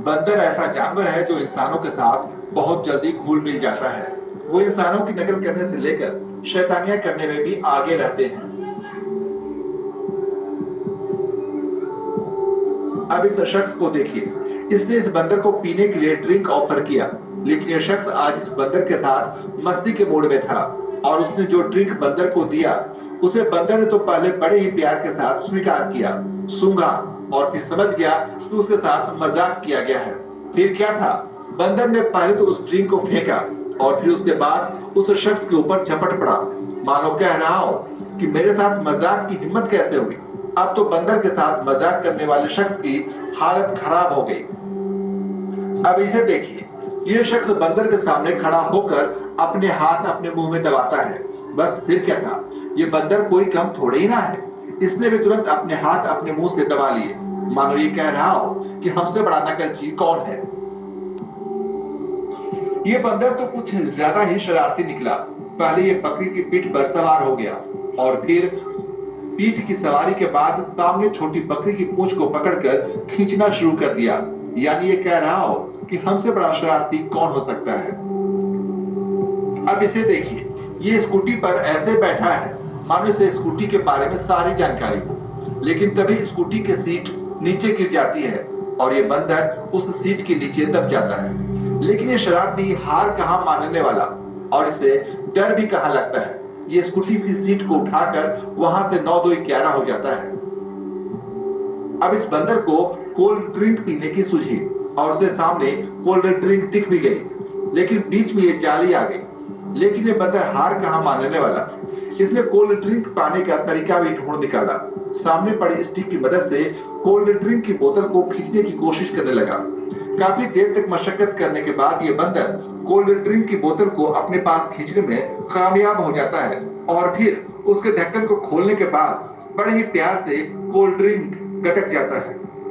बंदर ऐसा जानवर है जो इंसानों के साथ बहुत जल्दी घुल मिल जाता है। वो इंसानों की नकल करने से लेकर शैतानियां करने में भी आगे रहते हैं। अब इस शख्स को देखिए, इसने इस बंदर को पीने के लिए ड्रिंक ऑफर किया, लेकिन यह शख्स आज इस बंदर के साथ मस्ती के मूड में था और उसने जो ड्रिंक बंदर को दिया उसे बंदर ने तो पहले बड़े ही प्यार के साथ स्वीकार किया, सूंघा और फिर समझ गया कि उसके साथ मजाक किया गया है। फिर क्या था, बंदर ने पहले तो उस ड्रिंक को फेंका और फिर उसके बाद उस शख्स के ऊपर झपट पड़ा, मानो कह रहा हो कि मेरे साथ मजाक की हिम्मत कैसे हुई। अब तो बंदर के साथ मजाक करने वाले शख्स की हालत खराब हो गई। अब इसे देखिए, ये शख्स बंदर के सामने खड़ा होकर अपने हाथ अपने मुंह में दबाता है। बस फिर क्या था, ये बंदर कोई कम थोड़े ही ना है। इसने भी तुरंत अपने हाथ अपने मुंह से दबा लिए, मानो ये कह रहा हो कि हमसे बड़ा नकलची कौन है। ये बंदर तो कुछ ज्यादा ही शरारती निकला। पहले ये बकरी की पीठ पर सवार हो गया और फिर पीठ की सवारी के बाद सामने छोटी बकरी की पूंछ को पकड़कर खींचना शुरू कर दिया, यानी ये कह रहा हो कि हमसे बड़ा शरारती कौन हो सकता है। अब इसे देखिए, ये स्कूटी पर ऐसे बैठा है मानो इसे स्कूटी के बारे में सारी जानकारी हो, लेकिन तभी स्कूटी की सीट नीचे गिर जाती है और ये बंदर उस सीट के नीचे दब जाता है। लेकिन ये शरारती हार कहां मानने वाला और इसे डर भी कहां लगता है। ये स्कूटी की सीट को उठाकर वहां से 9 2 11 हो जाता है। अब इस बंदर को कोल्ड ड्रिंक पीने की सूझी और उसे सामने कोल्ड ड्रिंक दिख भी गई, लेकिन बीच में ये जाली आ गई। लेकिन ये बंदर हार कहां मानने वाला, इसने कोल्ड ड्रिंक पाने का तरीका भी ढूंढ निकाला। सामने पड़ी स्टिक की मदद से कोल्ड ड्रिंक की बोतल को खींचने की कोशिश करने लगा। काफी देर तक मशक्कत करने के बाद ये बंदर कोल्ड ड्रिंक की बोतल को अपने पास खींचने में कामयाब हो जाता है और फिर उसके ढक्कन को खोलने के बाद बड़े ही प्यार से कोल्ड ड्रिंक गटक जाता है।